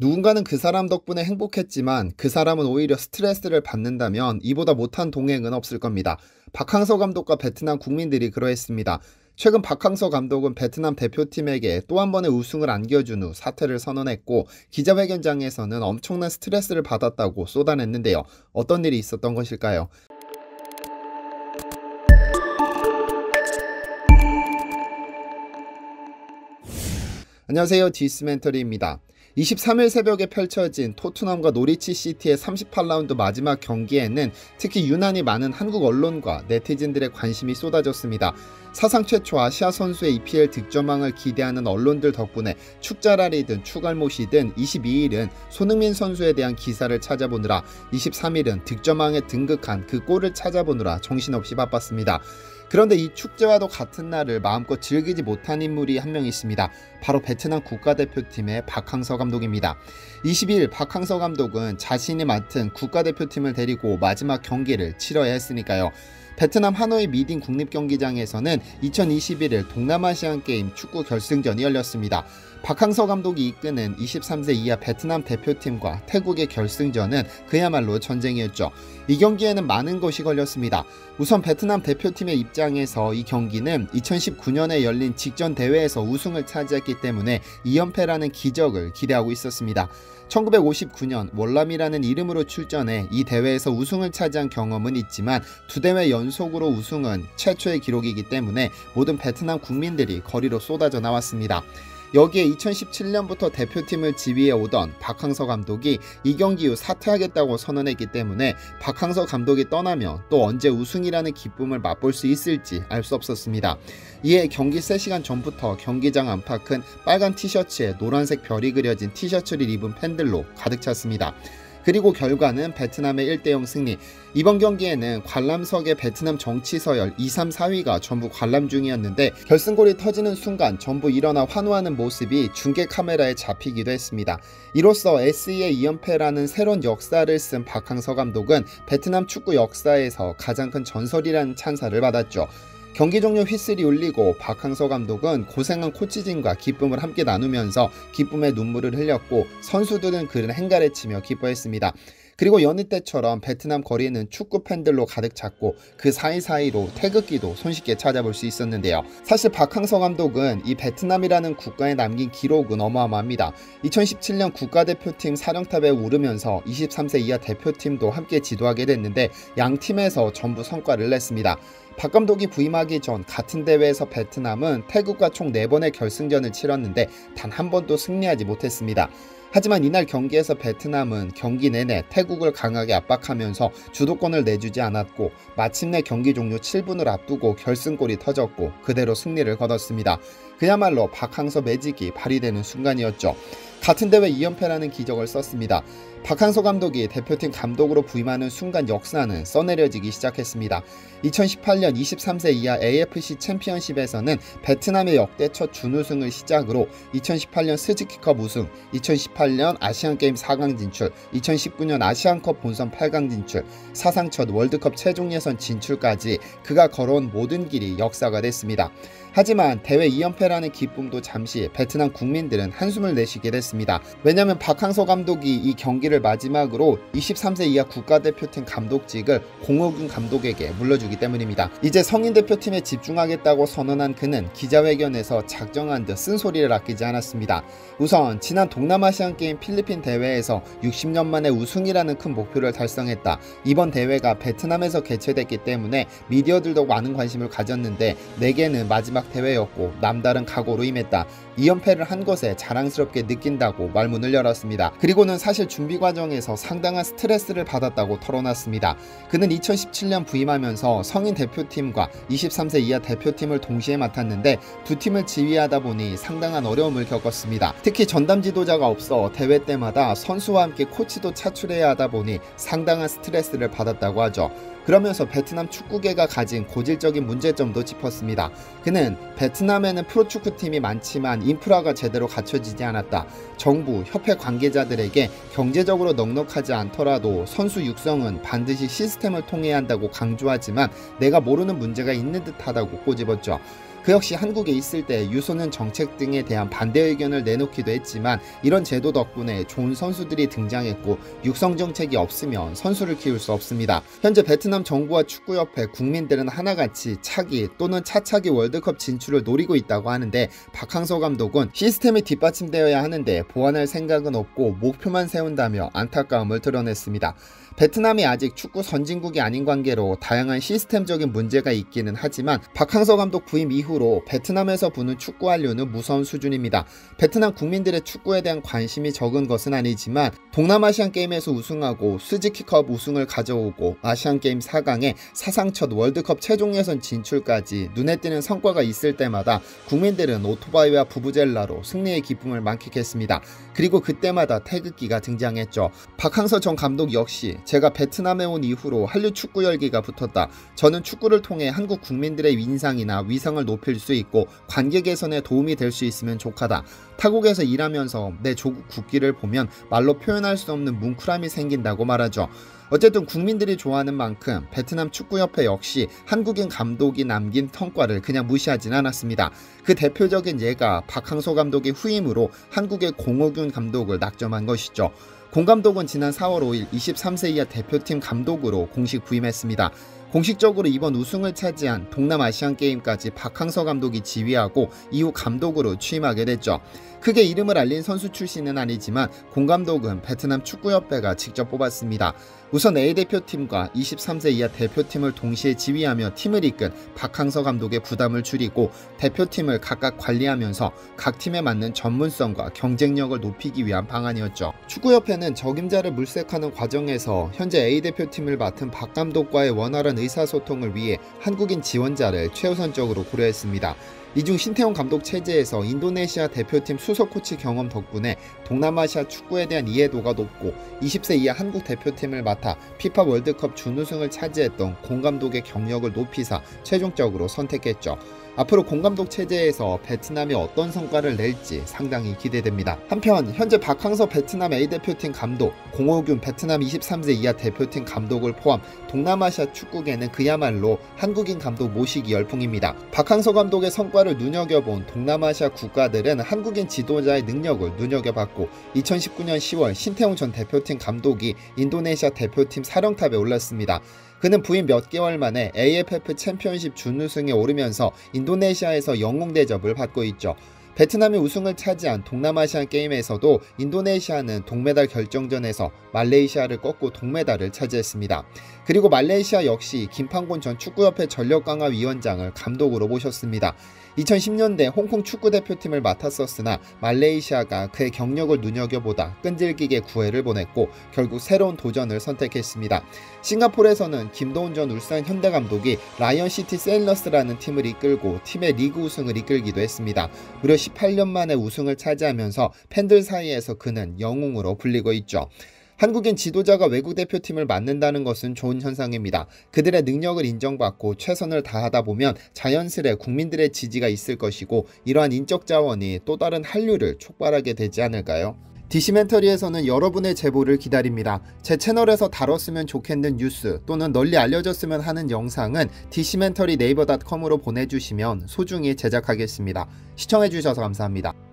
누군가는 그 사람 덕분에 행복했지만 그 사람은 오히려 스트레스를 받는다면 이보다 못한 동행은 없을 겁니다. 박항서 감독과 베트남 국민들이 그러했습니다. 최근 박항서 감독은 베트남 대표팀에게 또 한 번의 우승을 안겨준 후 사퇴를 선언했고, 기자회견장에서는 엄청난 스트레스를 받았다고 쏟아냈는데요. 어떤 일이 있었던 것일까요? 안녕하세요, 디스멘터리입니다. 23일 새벽에 펼쳐진 토트넘과 노리치 시티의 38라운드 마지막 경기에는 특히 유난히 많은 한국 언론과 네티즌들의 관심이 쏟아졌습니다. 사상 최초 아시아 선수의 EPL 득점왕을 기대하는 언론들 덕분에 축자랄이든 축알못이든 22일은 손흥민 선수에 대한 기사를 찾아보느라, 23일은 득점왕에 등극한 그 골을 찾아보느라 정신없이 바빴습니다. 그런데 이 축제와도 같은 날을 마음껏 즐기지 못한 인물이 한 명 있습니다. 바로 베트남 국가대표팀의 박항서 감독입니다. 22일 박항서 감독은 자신이 맡은 국가대표팀을 데리고 마지막 경기를 치러야 했으니까요. 베트남 하노이 미딘 국립경기장에서는 2021 동남아시안게임 축구 결승전이 열렸습니다. 박항서 감독이 이끄는 23세 이하 베트남 대표팀과 태국의 결승전은 그야말로 전쟁이었죠. 이 경기에는 많은 것이 걸렸습니다. 우선 베트남 대표팀의 입장에서 이 경기는 2019년에 열린 직전 대회에서 우승을 차지했기 때문에 2연패라는 기적을 기대하고 있었습니다. 1959년 월남이라는 이름으로 출전해 이 대회에서 우승을 차지한 경험은 있지만 두 대회 연속으로 우승은 최초의 기록이기 때문에 모든 베트남 국민들이 거리로 쏟아져 나왔습니다. 여기에 2017년부터 대표팀을 지휘해 오던 박항서 감독이 이 경기 후 사퇴하겠다고 선언했기 때문에 박항서 감독이 떠나면 또 언제 우승이라는 기쁨을 맛볼 수 있을지 알 수 없었습니다. 이에 경기 3시간 전부터 경기장 안팎은 빨간 티셔츠에 노란색 별이 그려진 티셔츠를 입은 팬들로 가득 찼습니다. 그리고 결과는 베트남의 1대0 승리. 이번 경기에는 관람석의 베트남 정치 서열 2, 3, 4위가 전부 관람 중이었는데 결승골이 터지는 순간 전부 일어나 환호하는 모습이 중계 카메라에 잡히기도 했습니다. 이로써 SE의 2연패라는 새로운 역사를 쓴 박항서 감독은 베트남 축구 역사에서 가장 큰 전설이라는 찬사를 받았죠. 경기 종료 휘슬이 울리고 박항서 감독은 고생한 코치진과 기쁨을 함께 나누면서 기쁨의 눈물을 흘렸고, 선수들은 그를 행가래치며 기뻐했습니다. 그리고 여느 때처럼 베트남 거리는 축구 팬들로 가득 찼고 그 사이사이로 태극기도 손쉽게 찾아볼 수 있었는데요. 사실 박항서 감독은 이 베트남이라는 국가에 남긴 기록은 어마어마합니다. 2017년 국가대표팀 사령탑에 오르면서 23세 이하 대표팀도 함께 지도하게 됐는데 양 팀에서 전부 성과를 냈습니다. 박 감독이 부임하기 전 같은 대회에서 베트남은 태국과 총 4번의 결승전을 치렀는데 단 한 번도 승리하지 못했습니다. 하지만 이날 경기에서 베트남은 경기 내내 태국을 강하게 압박하면서 주도권을 내주지 않았고, 마침내 경기 종료 7분을 앞두고 결승골이 터졌고 그대로 승리를 거뒀습니다. 그야말로 박항서 매직이 발휘되는 순간이었죠. 같은 대회 2연패라는 기적을 썼습니다. 박항서 감독이 대표팀 감독으로 부임하는 순간 역사는 써내려지기 시작했습니다. 2018년 23세 이하 AFC 챔피언십에서는 베트남의 역대 첫 준우승을 시작으로 2018년 스즈키컵 우승, 2018년 아시안게임 4강 진출, 2019년 아시안컵 본선 8강 진출, 사상 첫 월드컵 최종 예선 진출까지 그가 걸어온 모든 길이 역사가 됐습니다. 하지만 대회 2연패라는 기쁨도 잠시 베트남 국민들은 한숨을 내쉬게 됐습니다. 왜냐하면 박항서 감독이 이 경기를 마지막으로 23세 이하 국가대표팀 감독직을 공호균 감독에게 물려주기 때문입니다. 이제 성인 대표팀에 집중하겠다고 선언한 그는 기자회견에서 작정한 듯 쓴소리를 아끼지 않았습니다. 우선 지난 동남아시안게임 필리핀 대회에서 60년 만에 우승이라는 큰 목표를 달성했다. 이번 대회가 베트남에서 개최됐기 때문에 미디어들도 많은 관심을 가졌는데 내게는 마지막 대회였고 남다른 각오로 임했다. 2연패를 한 것에 자랑스럽게 느낀다고 말문을 열었습니다. 그리고는 사실 준비 과정에서 상당한 스트레스를 받았다고 털어놨습니다. 그는 2017년 부임하면서 성인 대표팀과 23세 이하 대표팀을 동시에 맡았는데 두 팀을 지휘하다 보니 상당한 어려움을 겪었습니다. 특히 전담 지도자가 없어 대회 때마다 선수와 함께 코치도 차출해야 하다 보니 상당한 스트레스를 받았다고 하죠. 그러면서 베트남 축구계가 가진 고질적인 문제점도 짚었습니다. 그는 베트남에는 프로축구팀이 많지만 인프라가 제대로 갖춰지지 않았다. 정부, 협회 관계자들에게 경제적으로 넉넉하지 않더라도 선수 육성은 반드시 시스템을 통해야 한다고 강조하지만 내가 모르는 문제가 있는 듯하다고 꼬집었죠. 그 역시 한국에 있을 때 유소년 정책 등에 대한 반대 의견을 내놓기도 했지만 이런 제도 덕분에 좋은 선수들이 등장했고 육성 정책이 없으면 선수를 키울 수 없습니다. 현재 베트남 정부와 축구협회, 국민들은 하나같이 차기 또는 차차기 월드컵 진출을 노리고 있다고 하는데 박항서 감독은 시스템이 뒷받침되어야 하는데 보완할 생각은 없고 목표만 세운다며 안타까움을 드러냈습니다. 베트남이 아직 축구 선진국이 아닌 관계로 다양한 시스템적인 문제가 있기는 하지만 박항서 감독 부임 이후로 베트남에서 부는 축구 한류는 무서운 수준입니다. 베트남 국민들의 축구에 대한 관심이 적은 것은 아니지만 동남아시안 게임에서 우승하고 스즈키컵 우승을 가져오고 아시안게임 4강에 사상 첫 월드컵 최종 예선 진출까지 눈에 띄는 성과가 있을 때마다 국민들은 오토바이와 부부젤라로 승리의 기쁨을 만끽했습니다. 그리고 그때마다 태극기가 등장했죠. 박항서 전 감독 역시 제가 베트남에 온 이후로 한류 축구 열기가 붙었다. 저는 축구를 통해 한국 국민들의 인상이나 위상을 높일 수 있고 관계 개선에 도움이 될 수 있으면 좋하다. 타국에서 일하면서 내 조국 국기를 보면 말로 표현할 수 없는 뭉클함이 생긴다고 말하죠. 어쨌든 국민들이 좋아하는 만큼 베트남 축구협회 역시 한국인 감독이 남긴 성과를 그냥 무시하진 않았습니다. 그 대표적인 예가 박항서 감독의 후임으로 한국의 공호균 감독을 낙점한 것이죠. 공 감독은 지난 4월 5일 23세 이하 대표팀 감독으로 공식 부임했습니다. 공식적으로 이번 우승을 차지한 동남아시안게임까지 박항서 감독이 지휘하고 이후 감독으로 취임하게 됐죠. 크게 이름을 알린 선수 출신은 아니지만 공 감독은 베트남 축구협회가 직접 뽑았습니다. 우선 A대표팀과 23세 이하 대표팀을 동시에 지휘하며 팀을 이끈 박항서 감독의 부담을 줄이고 대표팀을 각각 관리하면서 각 팀에 맞는 전문성과 경쟁력을 높이기 위한 방안이었죠. 축구협회는 적임자를 물색하는 과정에서 현재 A대표팀을 맡은 박 감독과의 원활한 의사소통을 위해 한국인 지원자를 최우선적으로 고려했습니다. 이중 신태용 감독 체제에서 인도네시아 대표팀 수석 코치 경험 덕분에 동남아시아 축구에 대한 이해도가 높고 20세 이하 한국 대표팀을 맡아 피파 월드컵 준우승을 차지했던 공 감독의 경력을 높이사 최종적으로 선택했죠. 앞으로 공 감독 체제에서 베트남이 어떤 성과를 낼지 상당히 기대됩니다. 한편 현재 박항서 베트남 A대표팀 감독, 공호균 베트남 23세 이하 대표팀 감독을 포함 동남아시아 축구계는 그야말로 한국인 감독 모시기 열풍입니다. 박항서 감독의 성과를 눈여겨본 동남아시아 국가들은 한국인 지도자의 능력을 눈여겨봤고 2019년 10월 신태용 전 대표팀 감독이 인도네시아 대표팀 사령탑에 올랐습니다. 그는 부임 몇 개월 만에 AFF 챔피언십 준우승에 오르면서 인도네시아에서 영웅 대접을 받고 있죠. 베트남이 우승을 차지한 동남아시안 게임에서도 인도네시아는 동메달 결정전에서 말레이시아를 꺾고 동메달을 차지했습니다. 그리고 말레이시아 역시 김판곤 전 축구협회 전력강화위원장을 감독으로 모셨습니다. 2010년대 홍콩 축구대표팀을 맡았었으나 말레이시아가 그의 경력을 눈여겨보다 끈질기게 구애를 보냈고 결국 새로운 도전을 선택했습니다. 싱가포르에서는 김도훈 전 울산 현대 감독이 라이언시티 세일러스라는 팀을 이끌고 팀의 리그 우승을 이끌기도 했습니다. 무려 18년 만에 우승을 차지하면서 팬들 사이에서 그는 영웅으로 불리고 있죠. 한국인 지도자가 외국 대표팀을 맡는다는 것은 좋은 현상입니다. 그들의 능력을 인정받고 최선을 다하다 보면 자연스레 국민들의 지지가 있을 것이고 이러한 인적 자원이 또 다른 한류를 촉발하게 되지 않을까요? 디시멘터리에서는 여러분의 제보를 기다립니다. 제 채널에서 다뤘으면 좋겠는 뉴스 또는 널리 알려졌으면 하는 영상은 디시멘터리 네이버.com으로 보내주시면 소중히 제작하겠습니다. 시청해주셔서 감사합니다.